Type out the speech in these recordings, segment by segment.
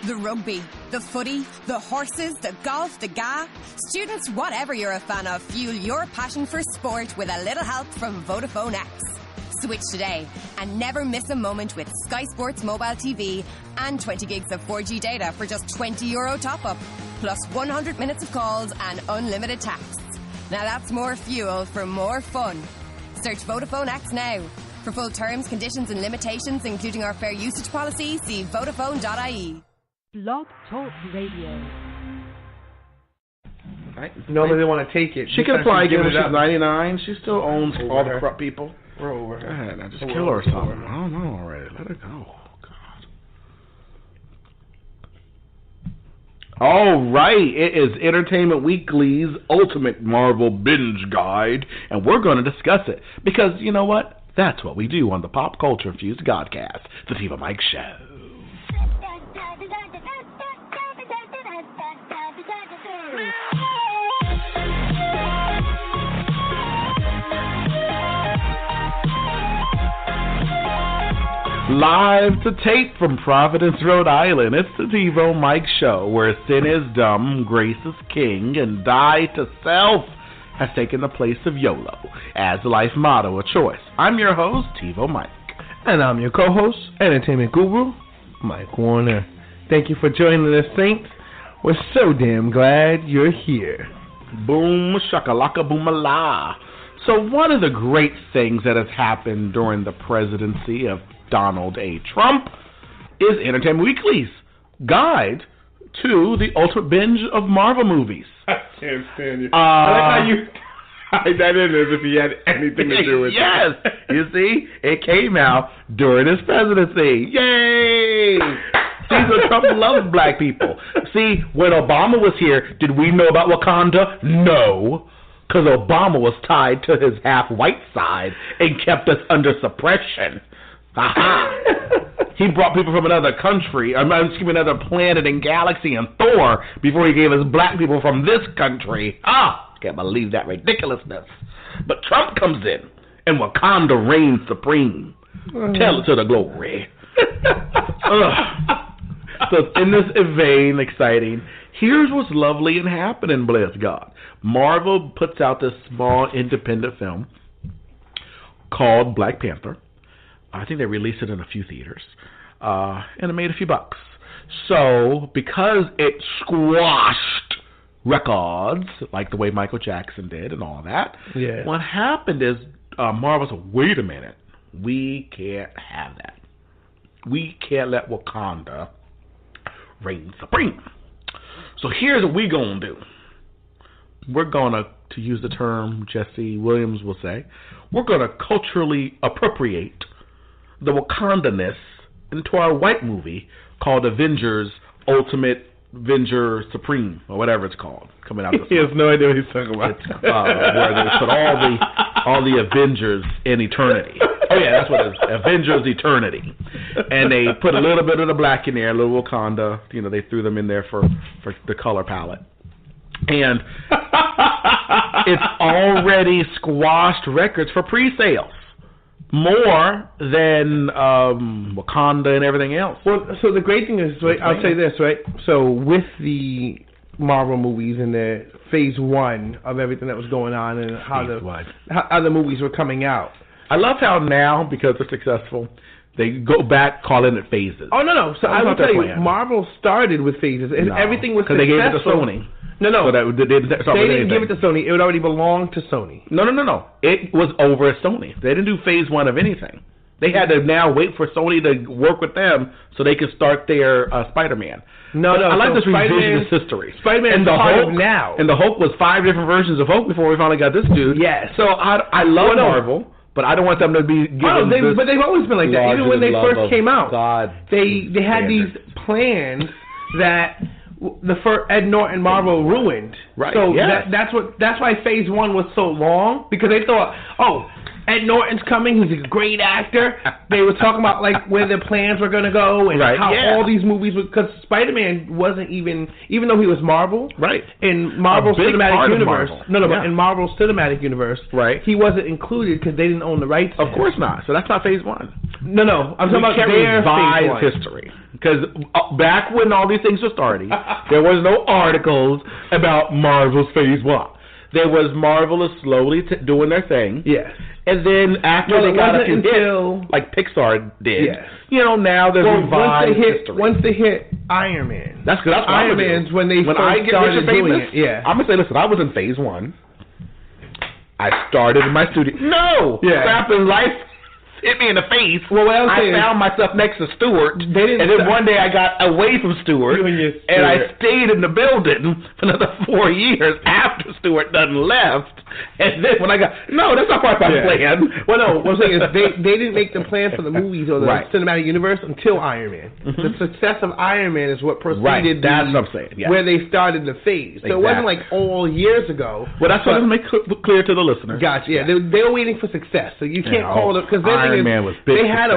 The rugby, the footy, the horses, the golf, the ga. Students, whatever you're a fan of, fuel your passion for sport with a little help from Vodafone X. Switch today and never miss a moment with Sky Sports mobile TV and 20 gigs of 4G data for just €20 top-up, plus 100 minutes of calls and unlimited texts. Now that's more fuel for more fun. Search Vodafone X now. For full terms, conditions and limitations, including our fair usage policy, see Vodafone.ie. Blog Talk Radio. Normally they want to take it. She can apply again when she's 99. She still owns all the corrupt people. We're over her. Go ahead, now just kill her or something. I don't know already. Let her go. God. All right, it is Entertainment Weekly's Ultimate Marvel Binge Guide, and we're going to discuss it because you know what? That's what we do on the Pop Culture Infused Godcast, the TIVOMIKE Show. Live to tape from Providence, Rhode Island, it's the TIVOMIKE Show, where sin is dumb, grace is king, and die to self has taken the place of YOLO as the life motto of choice. I'm your host, TIVOMIKE. And I'm your co-host, Entertainment Guru, Mike Warner. Thank you for joining us, Saints. We're so damn glad you're here. Boom, shakalaka, boomala. So one of the great things that has happened during the presidency of Donald A. Trump is Entertainment Weekly's guide to the ultimate binge of Marvel movies. I can't stand you. I like how you tied that in as if he had anything to do with it. Yes. You see, it came out during his presidency. Yay! See, so Trump loves black people. See, when Obama was here, did we know about Wakanda? No. Because Obama was tied to his half-white side and kept us under suppression. Aha! He brought people from another country, another planet and galaxy and Thor before he gave us black people from this country. Can't believe that ridiculousness. But Trump comes in and Wakanda reigns supreme. Tell it to the glory. So in this vein, exciting, here's what's lovely and happening, bless God. Marvel puts out this small independent film called Black Panther. I think they released it in a few theaters, and it made a few bucks. So, because it squashed records, like the way Michael Jackson did and all that, what happened is Marvel said, wait a minute, we can't have that. We can't let Wakanda reign supreme. So here's what we're going to do. We're going to use the term Jesse Williams will say, we're going to culturally appropriate the Wakandaness into our white movie called Avengers Ultimate Avenger Supreme, or whatever it's called, coming out this month. He has no idea what he's talking about. It's, where they put all the Avengers in eternity. Oh yeah, that's what it is. Avengers Eternity. And they put a little bit of the black in there, a little Wakanda. You know, they threw them in there for the color palette. And it's already squashed records for pre-sales. More than Wakanda and everything else. Well, so the great thing is, right, I'll say this, right? So with the Marvel movies and the phase one of everything that was going on and how the movies were coming out. I love how now, because they're successful, they go back calling it phases. Oh, no. So I will tell you, Marvel started with phases and everything was successful. Because they gave it to Sony. No. So they didn't give it to Sony. It would already belong to Sony. No. It was over at Sony. They didn't do phase one of anything. They had to now wait for Sony to work with them so they could start their Spider-Man. No. I like this revisionist history. Spider-Man is part of now. And the Hulk was 5 different versions of Hulk before we finally got this dude. Yes. So I love Marvel. But I don't want them to be given but they've always been like that. Even when they first came out, they had these plans that the first Ed Norton Marvel ruined. Right. So that's why phase one was so long, because they thought, Ed Norton's coming. He's a great actor. They were talking about like where their plans were going to go and how all these movies would, because Spider-Man wasn't even though he was Marvel, right? In Marvel's cinematic universe, but in Marvel's cinematic universe, right? He wasn't included because they didn't own the rights. Of course not. So that's not Phase 1. No. I'm talking about their revised history. Because back when all these things were starting, there was no articles about Marvel's Phase 1. There was Marvel is slowly doing their thing. Yes. And then after they got a few hits, like Pixar did, now there's revised history. Once they hit Iron Man. That's good. Iron Man's when they first started doing it. Yeah. I'm going to say, listen, I was in Phase 1. I started in my studio. No! Yeah. Happened life hit me in the face. Well, I found myself next to Stewart, and then one day I got away from Stewart, and I stayed in the building for another 4 years after Stewart done left. And then when I got that's not part of my plan. Well, no, what I'm saying is they didn't make the plan for the movies or the cinematic universe until Iron Man. Mm-hmm. The success of Iron Man is what proceeded that's what I'm saying. Yeah. Where they started the phase. So it wasn't like all years ago. Well, that's what I make clear to the listeners. Gotcha. Yeah, they were waiting for success, so you can't call it because Iron Man was big. They had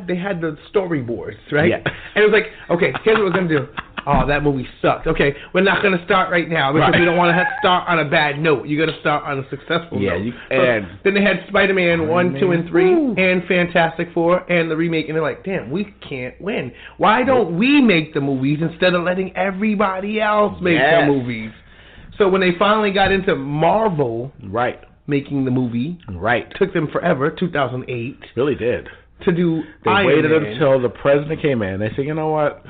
they had the storyboards, right? Yeah. And it was like, okay, here's what we're gonna do. Oh, that movie sucked. Okay, we're not going to start right now because we don't want to start on a bad note. You got to start on a successful note. And then they had Spider-Man 1, 2, and 3, and Fantastic Four, and the remake, and they're like, damn, we can't win. Why don't we make the movies instead of letting everybody else make the movies? So when they finally got into Marvel, making the movie, took them forever, 2008. Really did. To do They Iron waited Man. until the president came in. They said, you know what?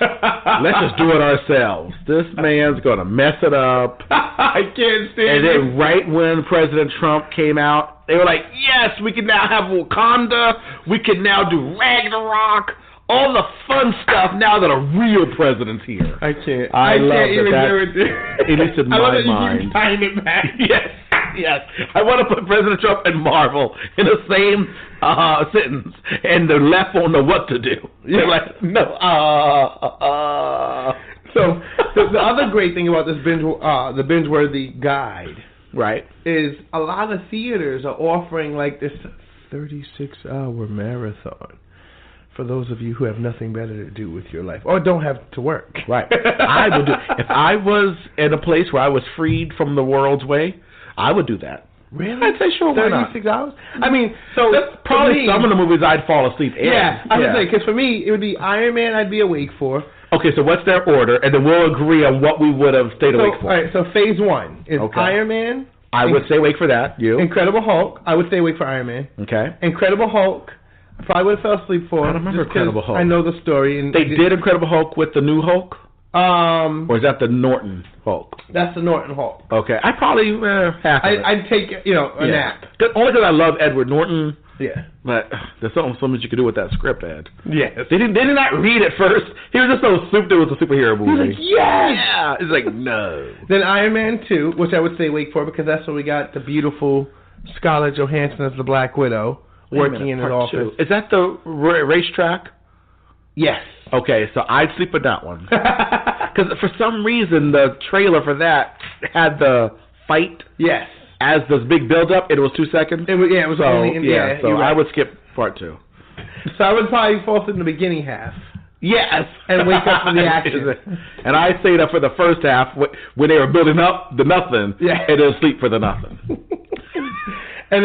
Let's just do it ourselves. This man's going to mess it up. I can't stand it. And then right when President Trump came out, they were like, yes, we can now have Wakanda. We can now do Ragnarok. All the fun stuff now that a real president's here. I can't. I love even that. Do it. It is in my mind. You keep tying it back. Yes. I want to put President Trump and Marvel in the same sentence, and the left won't know what to do. They're like, no. So the other great thing about this the binge-worthy guide, is a lot of theaters are offering like this 36-hour marathon for those of you who have nothing better to do with your life or don't have to work. I would do. If I was in a place where I was freed from the world's way, I would do that. Really? I'd say sure. 36 hours? I mean, so that's probably some of the movies I'd fall asleep in. Yeah, I would say, because for me, it would be Iron Man I'd be awake for. Okay, so what's their order? And then we'll agree on what we would have stayed awake for. All right, so Phase 1 is Iron Man. I would stay awake for that. You? Incredible Hulk. I would stay awake for Iron Man. Okay. Incredible Hulk. I probably would have fell asleep for. I don't remember Incredible Hulk. I know the story. And they did Incredible Hulk with the new Hulk? Or is that the Norton Hulk? That's the Norton Hulk. Okay. I probably half of it. I'd take, a nap. Only because I love Edward Norton. Yeah. But there's something you could do with that script, Ed. Yes. They did not read it first. He was just so stupid it was a superhero movie. He was like, yes! Yeah. It's like, no. Then Iron Man 2, which I would stay awake for because that's where we got the beautiful Scarlett Johansson as the Black Widow working in his office. Is that the racetrack? Yes. Okay, so I'd sleep with that one. Because for some reason, the trailer for that had the fight. Yes. As this big build-up, it was 2 seconds. It was only... So I would skip part 2. So I would probably fall asleep in the beginning half. Yes. And wake up for the action. And I stayed up for the first half when they were building up the nothing, and then sleep for the nothing. And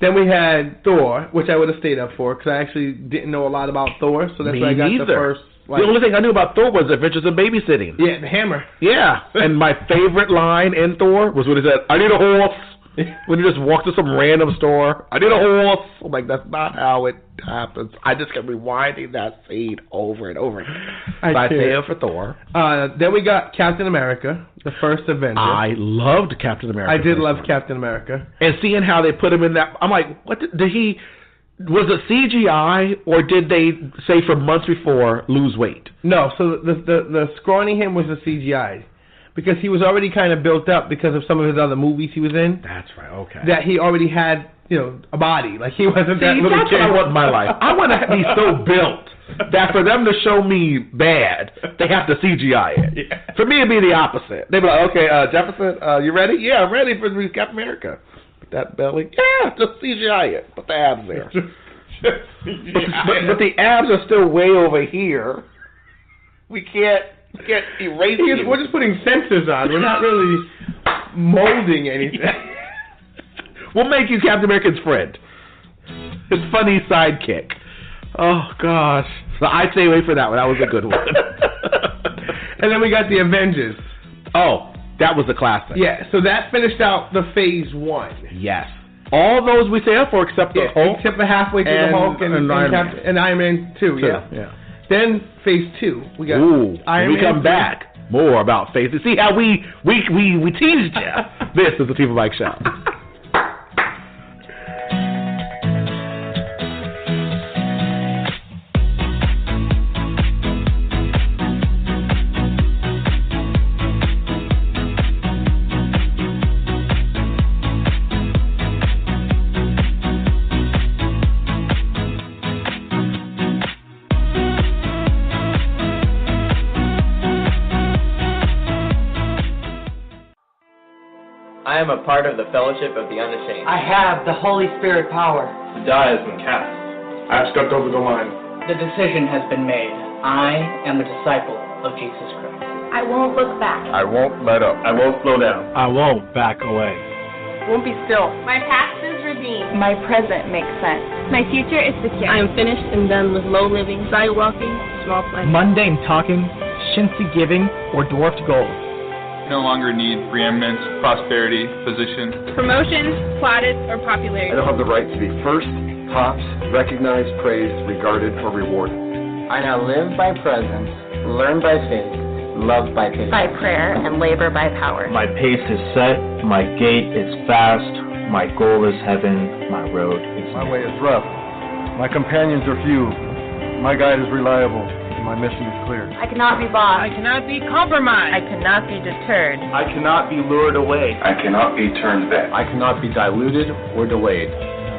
then we had Thor, which I would have stayed up for because I actually didn't know a lot about Thor, so that's why I got the first. The only thing I knew about Thor was Adventures in Babysitting. Yeah, the hammer. Yeah, and my favorite line in Thor was when he said, "I need a horse." When he just walked to some random store, "I need a horse." I'm like, that's not how it happens. I just kept rewinding that scene over and over again. I stayed up for Thor. Then we got Captain America, the first Avenger. I loved Captain America. I did love Captain America. And seeing how they put him in that, I'm like, what did he... Was it CGI, or did they say for months before lose weight? No, so the scrawny him was the CGI. Because he was already kind of built up because of some of his other movies he was in. That's right, okay. That he already had, a body. Like, he wasn't that little that's kid. What I want in my life. I want to be so built that for them to show me bad, they have to CGI it. Yeah. For me, it'd be the opposite. They'd be like, okay, Jefferson, you ready? Yeah, I'm ready for Captain America. that belly? Yeah, just CGI it. Put the abs there. but the abs are still way over here. We can't erase it. We're just putting sensors on. We're not really molding anything. We'll make you Captain America's friend. His funny sidekick. Oh, gosh. So I stay away for that one. That was a good one. And then we got the Avengers. Oh, that was a classic. Yeah, so that finished out the phase 1. Yes. All those we say up for except the Hulk. Except for halfway through the Hulk and Iron Man 2, yeah. Then phase 2, we got Iron Man. We come back. More about phase 2. See how we teased you. This is the TIVOMIKE Show. I am a part of the Fellowship of the Unashamed. I have the Holy Spirit power. The die has been cast. I've stepped over the line. The decision has been made. I am a disciple of Jesus Christ. I won't look back. I won't let up. I won't slow down. I won't back away. Won't be still. My past is redeemed. My present makes sense. My future is secure. I am finished and done with low living, side walking, small play, mundane talking, chintzy giving, or dwarfed gold. No longer need preeminence, prosperity, position, promotions, plaudits, or popularity. I don't have the right to be first, tops, recognized, praised, regarded, or rewarded. I now live by presence, learn by faith, love by patience. By prayer and labor by power. My pace is set, my gait is fast, my goal is heaven, my road is My way is rough. My companions are few. My guide is reliable. My mission is clear. I cannot be bought. I cannot be compromised. I cannot be deterred. I cannot be lured away. I cannot be turned back. I cannot be diluted or delayed.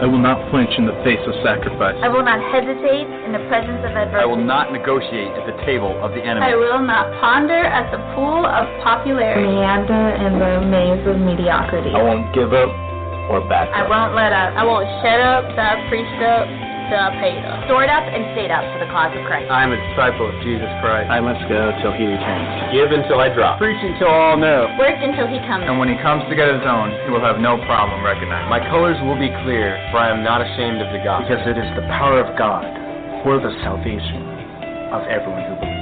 I will not flinch in the face of sacrifice. I will not hesitate in the presence of adversity. I will not negotiate at the table of the enemy. I will not ponder at the pool of popularity. Meander in the maze of mediocrity. I won't give up or back up. I won't let up. I won't shut up, stop, preached up, stop, paid up. Stored up and stayed up for the cause of Christ. I am a disciple of Jesus Christ. I must go till he returns. Give until I drop. preach until all know. Work until he comes. And when he comes to get his own, he will have no problem recognizing. My colors will be clear, for I am not ashamed of the gospel. Because it is the power of God for the salvation of everyone who believes.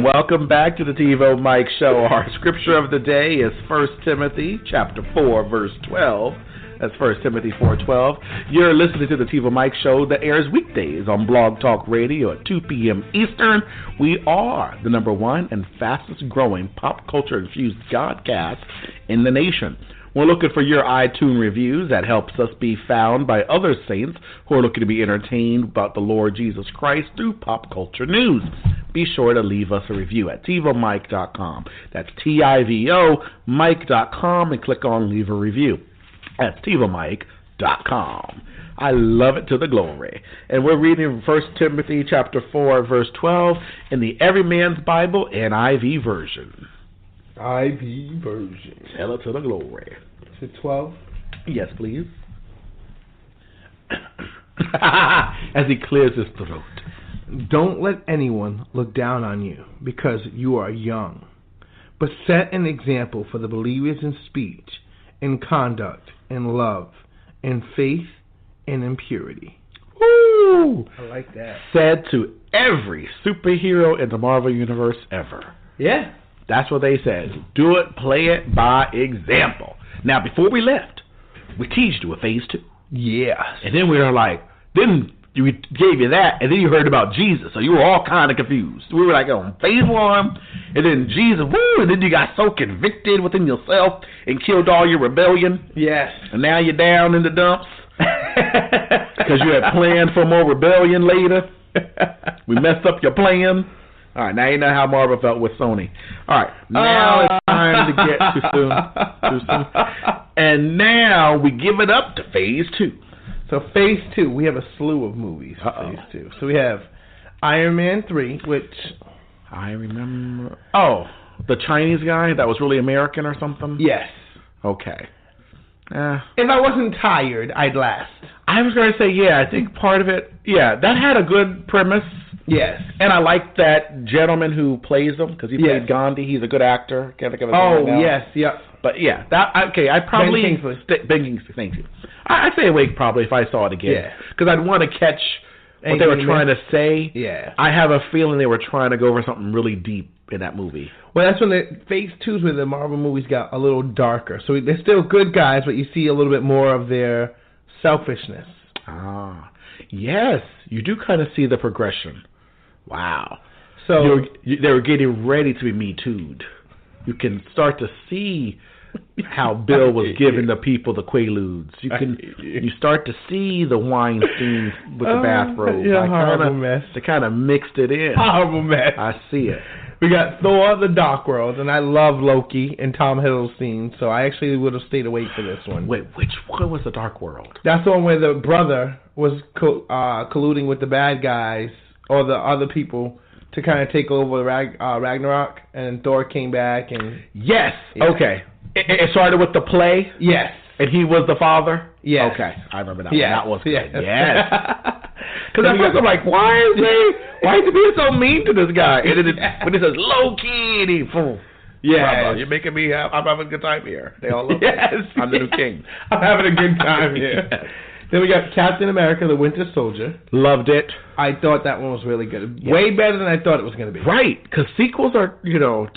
Welcome back to the TIVOMIKE Show. Our scripture of the day is 1 Timothy chapter 4, verse 12. That's 1 Timothy 4:12. You're listening to the TIVOMIKE Show that airs weekdays on Blog Talk Radio at 2 p.m. Eastern. We are the #1 and fastest growing pop culture infused podcast in the nation. We're looking for your iTunes reviews. That helps us be found by other saints who are looking to be entertained about the Lord Jesus Christ through pop culture news. Be sure to leave us a review at TIVOMIKE.com. That's TIVO Mike.com and click on Leave a Review. That's TIVOMIKE.com. I love it to the glory. And we're reading 1 Timothy chapter 4, verse 12 in the Every Man's Bible NIV version. IV version. Tell it to the glory. Is it 12? Yes, please. As he clears his throat. Don't let anyone look down on you because you are young, but set an example for the believers in speech, in conduct, in love, in faith, and in purity. Woo! I like that. Said to every superhero in the Marvel Universe ever. Yeah. That's what they said. Do it, play it by example. Now, before we left, we teased you with phase 2. Yes. And then we were like, then we gave you that, and then you heard about Jesus, so you were all kind of confused. We were like on phase 1, and then Jesus, woo, and then you got so convicted within yourself and killed all your rebellion. Yes. And now you're down in the dumps because you had planned for more rebellion later. We messed up your plan. All right, now you know how Marvel felt with Sony. All right, now it's time to get too soon. And now we give it up to phase 2. So phase 2, we have a slew of movies. Phase 2. So we have Iron Man 3, which I remember. Oh, the Chinese guy that was really American or something. Yes. Okay. If I wasn't tired, I'd last. I was going to say, yeah, I think part of it, yeah, that had a good premise. Yes. And I like that gentleman who plays him, because he played Gandhi. He's a good actor. Can't think of his name now. Yes, yep. But yeah, I probably... Ben Kingsley. Ben Kingsley, thank you. I'd say awake probably if I saw it again. Yeah. Because I'd want to catch what they were trying to say. Yeah. I have a feeling they were trying to go over something really deep in that movie. Well, that's when the phase 2's where the Marvel movies got a little darker. So they're still good guys, but you see a little bit more of their selfishness. Ah, yes. You do kind of see the progression. Wow. So they were getting ready to be Me Too'd. You can start to see how Bill was giving the people the Quaaludes. You start to see the wine scene with the bathrobe. Horrible mess. They kind of mixed it in. Horrible mess. I see it. We got Thor: The Dark World, and I love Loki and Tom Hiddleston, so I actually would have stayed awake for this one. Wait, which one was The Dark World? That's the one where the brother was colluding with the bad guys or the other people to kind of take over Ragnarok, and Thor came back and... Yes! Yeah. Okay. It started with the play? Yes. And he was the father? Yes. Okay. I remember that one. That was good. Yes. Because at first I'm like, why is he being so mean to this guy? And then when he says, Loki, and he... Yeah, you're making me I'm having a good time here. They all love me. I'm the new king. I'm having a good time here. Yes. Then we got Captain America, the Winter Soldier. Loved it. I thought that one was really good. Yeah. Way better than I thought it was going to be. Right, because sequels are,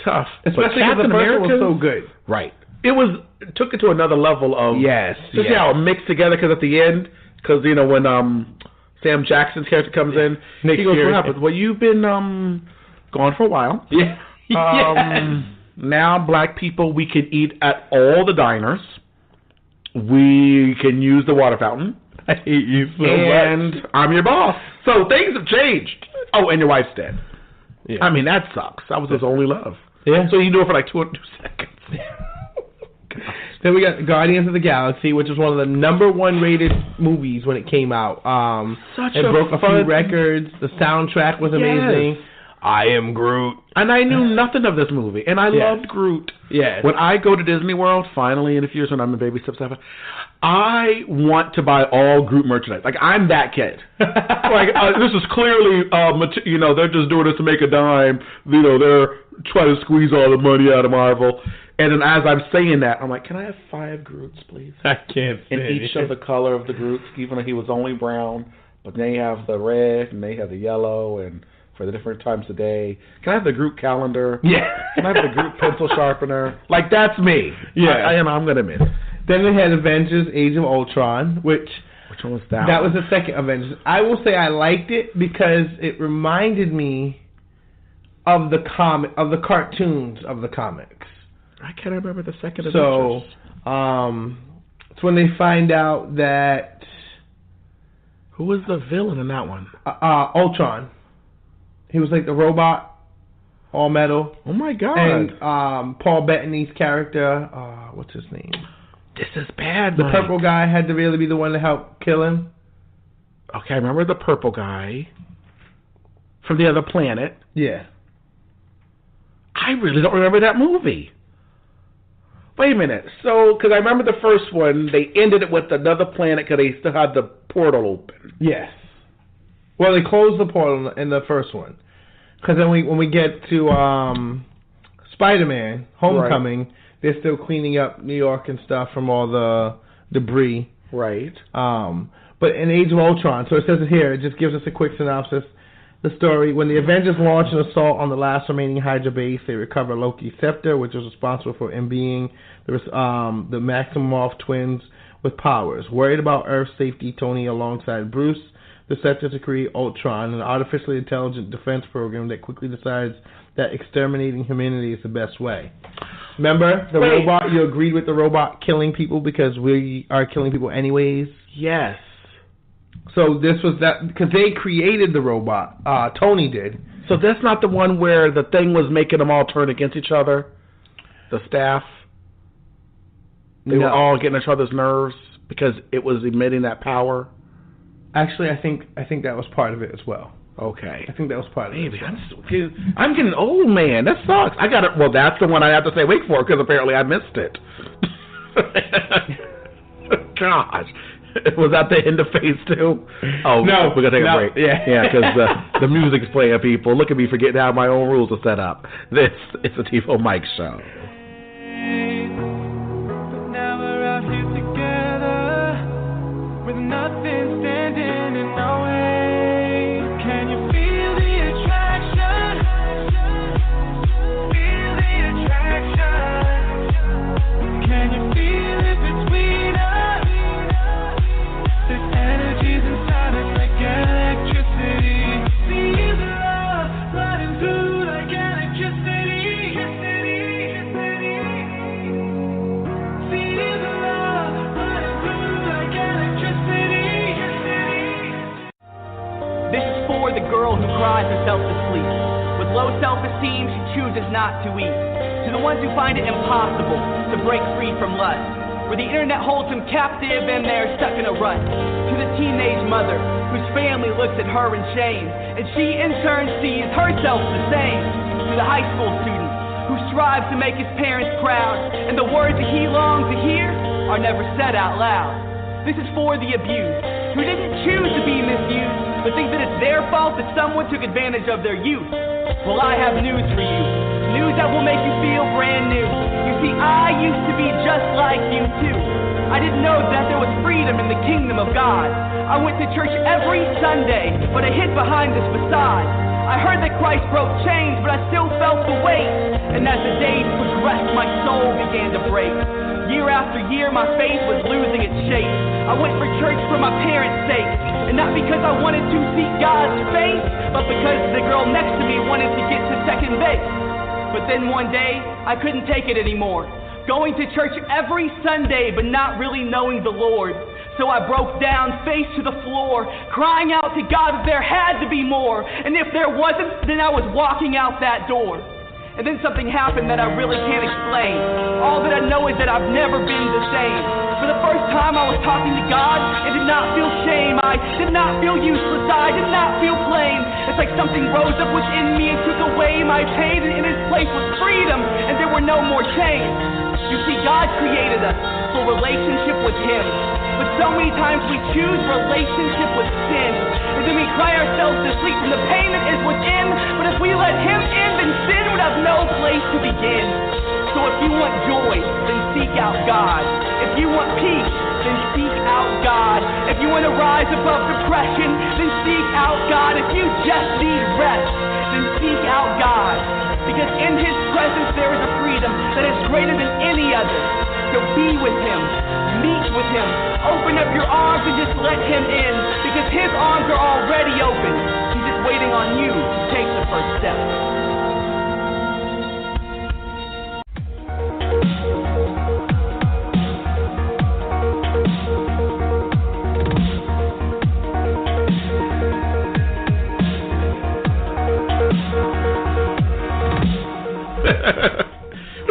tough. Especially because the first one was so good. Right. It took it to another level of... Yes. Just see how it mixed together, because at the end, because, when Sam Jackson's character comes in, he goes, what happened? Well, you've been gone for a while. Yeah. Now, black people, we can eat at all the diners. We can use the water fountain. I hate you so much. And I'm your boss. So things have changed. Oh, and your wife's dead. Yeah. I mean, that sucks. That was his only love. Yeah. So you do it for like 2 seconds. Then we got Guardians of the Galaxy, which was one of the #1 rated movies when it came out. It broke a few records. The soundtrack was amazing. Yes. I am Groot. And I knew nothing of this movie. And I loved Groot. Yes. When I go to Disney World, finally in a few years when I'm a baby step 7, I want to buy all Groot merchandise. Like, I'm that kid. This is clearly, they're just doing this to make a dime. They're trying to squeeze all the money out of Marvel. And then as I'm saying that, I'm like, can I have 5 Groots, please? I can't And each of the color of the Groots, even though he was only brown. But they have the red, and they have the yellow, and... for the different times of day. Can I have the Groot calendar? Yeah. Can I have the Groot pencil sharpener? Like, that's me. Yeah. I'm going to miss. Then we had Avengers: Age of Ultron, which one was that? That was the second Avengers. I will say I liked it because it reminded me of the cartoons of the comics. I can't remember the second Avengers. So, it's when they find out that... Who was the villain in that one? Ultron. He was like the robot, all metal. Oh my god! And Paul Bettany's character, what's his name? This is bad. The purple guy had to really be the one to help kill him. Okay, I remember the purple guy from the other planet. Yeah. I really don't remember that movie. Wait a minute. So, because I remember the first one, they ended it with another planet because they still had the portal open. Yes. Well, they closed the portal in the first one. Because then when we get to Spider-Man, Homecoming, they're still cleaning up New York and stuff from all the debris. Right. But in Age of Ultron, so it says it here, it just gives us a quick synopsis. The story, when the Avengers launch an assault on the last remaining Hydra base, they recover Loki's scepter, which was responsible for imbuing the Maximoff twins with powers. Worried about Earth's safety, Tony, alongside Bruce, the set to create Ultron, an artificially intelligent defense program that quickly decides that exterminating humanity is the best way. Remember the robot? You agreed with the robot killing people because we are killing people anyways? Yes. So this was that, because they created the robot. Tony did. So that's not the one where the thing was making them all turn against each other? The staff? They were all getting each other's nerves because it was emitting that power? Actually, I think that was part of it as well. Okay. I think that was part of it. I'm getting old, man. That sucks. I got it. Well, that's the one I have to say wait for because apparently I missed it. Gosh. Was that the end of phase 2? Oh, no. We're going to take a break. Yeah, because the music's playing, people. Look at me forgetting how my own rules are set up. This is the TIVOMIKE Show. But now we're out here together with nothing standing in our way. Can you feel the attraction? Feel the attraction. Can you feel it between us? This energy's inside us like electricity. Feel the love running through like electricity. Feel the love running through like electricity. This is for the girl who cries herself to sleep. With low self-esteem, she chooses not to eat. To the ones who find it impossible to break free from lust, where the internet holds them captive and they're stuck in a rut. To the teenage mother whose family looks at her in shame, and she in turn sees herself the same. To the high school student who strives to make his parents proud, and the words that he longs to hear are never said out loud. This is for the abused who didn't choose to be misused, but think that it's their fault that someone took advantage of their youth. Well, I have news for you. News that will make you feel brand new. You see, I used to be just like you too. I didn't know that there was freedom in the kingdom of God. I went to church every Sunday, but I hid behind this facade. I heard that Christ broke chains, but I still felt the weight. And as the days progressed, my soul began to break. Year after year, my faith was losing its shape. I went for church for my parents' sake, and not because I wanted to seek God's face, but because the girl next to me wanted to get to second base. But then one day, I couldn't take it anymore. Going to church every Sunday, but not really knowing the Lord. So I broke down, face to the floor, crying out to God that there had to be more. And if there wasn't, then I was walking out that door. And then something happened that I really can't explain. All that I know is that I've never been the same. For the first time I was talking to God and did not feel shame. I did not feel useless. I did not feel plain. It's like something rose up within me and took away my pain, and in its place was freedom, and there were no more chains. You see, God created us for relationship with Him. But so many times we choose relationship with sin, and then we cry ourselves to sleep from the pain that is within. But if we let Him in, then sin would have no place to begin. So if you want joy, then seek out God. If you want peace, then seek out God. If you want to rise above depression, then seek out God. If you just need rest, then seek out God. Because in His presence there is a freedom that is greater than any other. So be with Him, meet with Him, open up your arms and just let Him in. Because His arms are already open. He's just waiting on you to take the first step.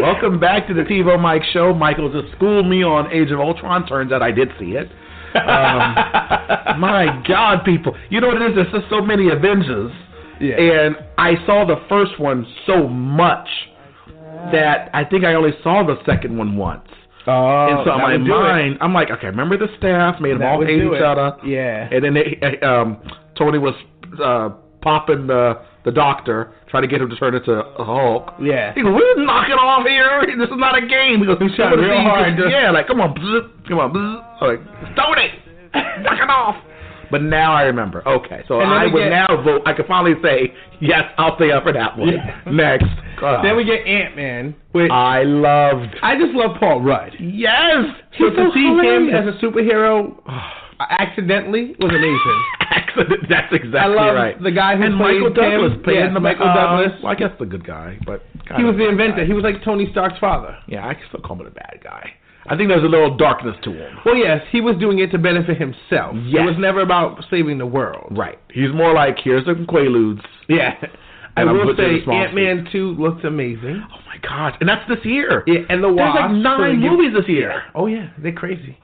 Welcome back to the TIVOMIKE Show. Michael just schooled me on Age of Ultron. Turns out I did see it. My God, people. You know what it is? There's just so many Avengers. Yeah. And I saw the first one so much that I think I only saw the second one once. Oh, and so in my mind, I'm like, okay, remember the staff made them all hate each other. Yeah. And then Tony was popping the doctor, trying to get him to turn into a Hulk. Yeah. He goes, we're knocking off here. This is not a game. He goes, he's trying real hard. Yeah, like, come on, bzz, come on, bzz. I'm like, Tony, knock it off. But now I remember. Okay, so I would now vote. I can finally say, yes, I'll stay up for that one. Yeah. Next. Then we get Ant-Man, which I loved. I just love Paul Rudd. Yes. So to see him as a superhero, accidentally was amazing. That's exactly I love right. the guy who and played Michael Douglas him. played the Michael Douglas. Well, I guess the good guy, but he was the inventor. He was like Tony Stark's father. Yeah, I can still call him a bad guy. I think there's a little darkness to him. Well, yes, he was doing it to benefit himself. Yes. It was never about saving the world. Right. He's more like, here's some Quaaludes. Yeah. I And will say Ant-Man 2 looks amazing. Oh, my God. And that's this year. Yeah, and the Wasp. There's like 9 movies this year. Oh, yeah. They're crazy.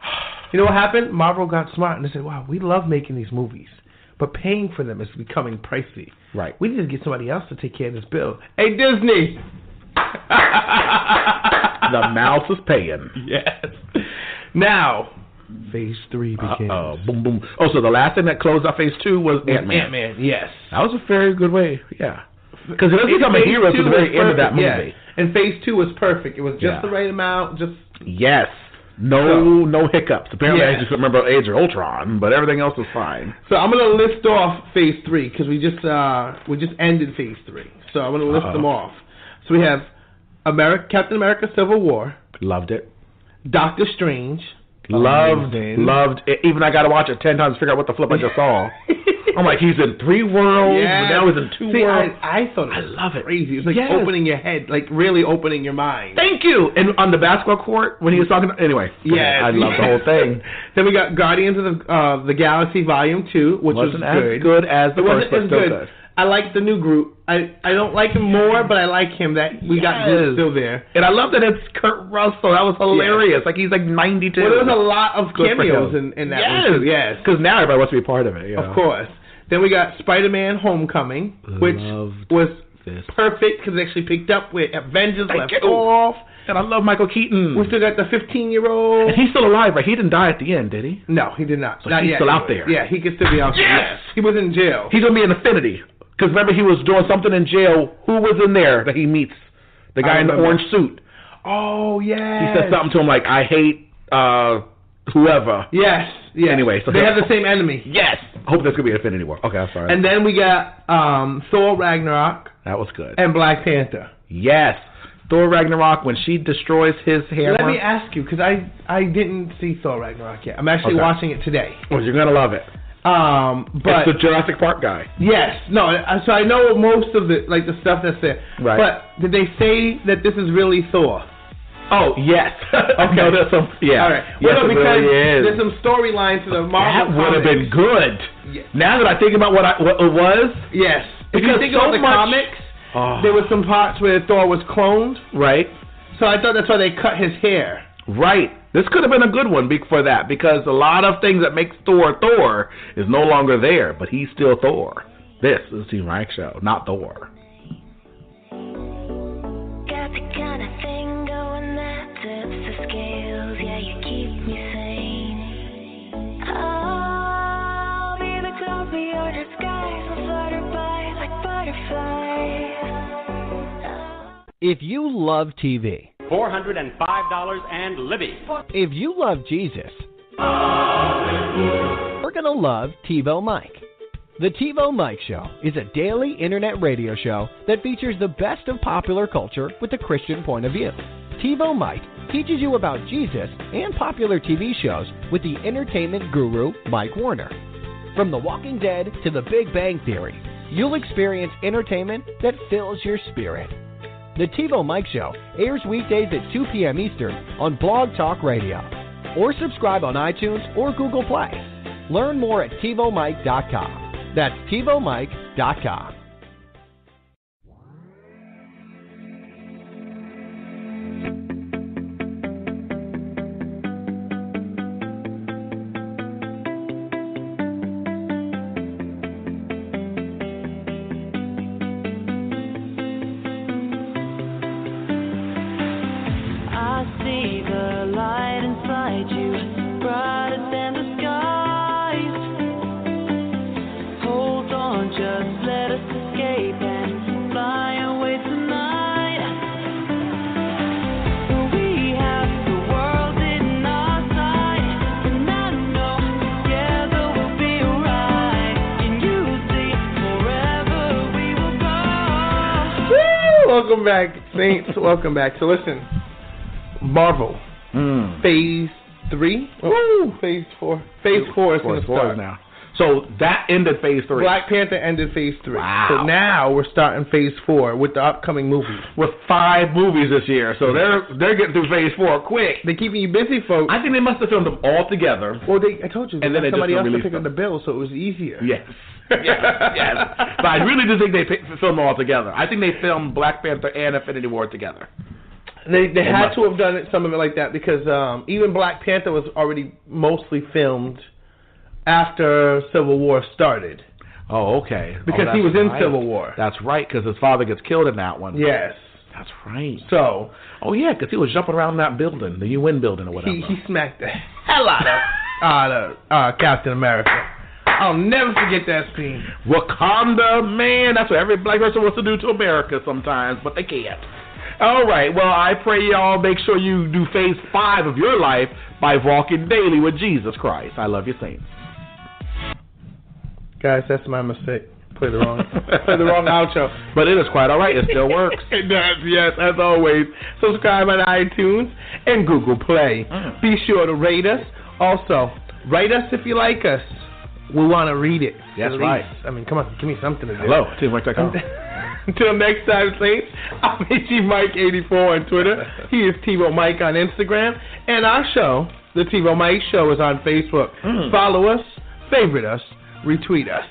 You know what happened? Marvel got smart and they said, wow, we love making these movies, but paying for them is becoming pricey. Right. We need to get somebody else to take care of this bill. Hey, Disney! The mouse is paying. Yes. Now, Phase 3 begins. Boom, boom. Oh, so the last thing that closed out Phase 2 was Ant-Man. Ant-Man, yes. That was a very good way, yeah. Because it doesn't become a hero to the very end of that movie. Yeah. And Phase 2 was perfect. It was just the right amount. Yes. No hiccups. Apparently, I just remember Age of Ultron, but everything else was fine. So I'm going to list off Phase 3 because we just ended Phase 3. So I'm going to list them off. So we have Captain America: Civil War. Loved it. Doctor Strange. Loved it. Even I got to watch it 10 times to figure out what the flip I just saw. I'm like, he's in 3 worlds, but now he's in 2 worlds. I thought I love it. Crazy. It was like opening your head, like really opening your mind. Thank you. And on the basketball court, when he was talking, anyway. Yeah, I love the whole thing. Then we got Guardians of the Galaxy Volume 2, which wasn't was as good as the first, but still good. I like the new Groot. I don't like him more, but I like him that we got Groot still there. And I love that it's Kurt Russell. That was hilarious. Like, he's like 92. Well, there was a lot of cameos in that one, too. Yes. Because now everybody wants to be a part of it. Of course. Then we got Spider-Man Homecoming, which was perfect because it actually picked up where Avengers left off. And I love Michael Keaton. We still got the 15-year-old. And he's still alive, right? He didn't die at the end, did he? No, he did not. So not he's yet. still out there. Yeah, he could still be out there. Yes. He was in jail. He's going to be in Infinity. Because remember, he was doing something in jail. Who was in there that he meets? The guy in the orange suit. Oh, yeah. He said something to him like, I hate whoever. Yes. Yeah. Anyway. So they have the same enemy. Yes. I hope there's going to be an Infinity War. Okay, I'm sorry. And then we got Thor Ragnarok. That was good. And Black Panther. Yes. Thor Ragnarok, when she destroys his hammer. Let me ask you, because I didn't see Thor Ragnarok yet. I'm actually watching it today. Well, you're going to love it. But it's the Jurassic Park guy. Yes. No, so I know most of the stuff that's there. Right. But did they say that this is really Thor? Oh, yes. Okay. No, there's some, All right. Yes, well, no, because really there's some storylines to the Marvel That would have been good. Yes. Now that I think about what it was. Yes. If you think about the comics, there was some parts where Thor was cloned. Right. So I thought that's why they cut his hair. Right. This could have been a good one for that, because a lot of things that makes Thor Thor is no longer there, but he's still Thor. This is the Team Mike Show, not Thor. Got the kind of thing going that tips the scales, yeah, you keep me sane. I'll be the cloud for your disguise, I'll flutter by like butterflies. If you love TV, $405 and Libby. if you love Jesus, we're going to love TIVOMIKE. The TIVOMIKE Show is a daily internet radio show that features the best of popular culture with a Christian point of view. TIVOMIKE teaches you about Jesus and popular TV shows with the entertainment guru, Mike Warner. From The Walking Dead to The Big Bang Theory, you'll experience entertainment that fills your spirit. The TIVOMIKE Show airs weekdays at 2 p.m. Eastern on Blog Talk Radio. Or subscribe on iTunes or Google Play. Learn more at TivoMike.com. That's TivoMike.com. Welcome back, Saints. Welcome back. So listen, Marvel, Phase 3. Woo! Phase 4. Phase 4 is going to start now. So that ended Phase 3. Black Panther ended Phase 3. Wow. So now we're starting Phase 4 with the upcoming movies. With 5 movies this year. So they're getting through Phase 4 quick. They're keeping you busy, folks. I think they must have filmed them all together. Well, I told you. And then somebody else to pick them. up the bill, so it was easier. Yes. yes. But I really do think they filmed them all together. I think they filmed Black Panther and Infinity War together. They had to have done some of it like that because even Black Panther was already mostly filmed after Civil War started. Oh, okay. Because he was in Civil War. That's right, because his father gets killed in that one. Yes. That's right. So. Oh, yeah, because he was jumping around that building, the UN building or whatever. He smacked the hell out of Captain America. I'll never forget that scene. Wakanda, man, that's what every black person wants to do to America sometimes, but they can't. All right, well, I pray y'all make sure you do Phase 5 of your life by walking daily with Jesus Christ. I love you, saints. Guys, that's my mistake. Play the wrong outro. But it is quite all right. It still works. It does, yes, as always. Subscribe on iTunes and Google Play. Be sure to rate us. Also, write us if you like us. We want to read it. That's right. I mean, come on, give me something to do. Hello, TIVOMIKE.com. Until next time, Saints, I'm TVOMIKE84 on Twitter. He is TIVOMIKE on Instagram. And our show, The TIVOMIKE Show, is on Facebook. Follow us, favorite us, retweet us.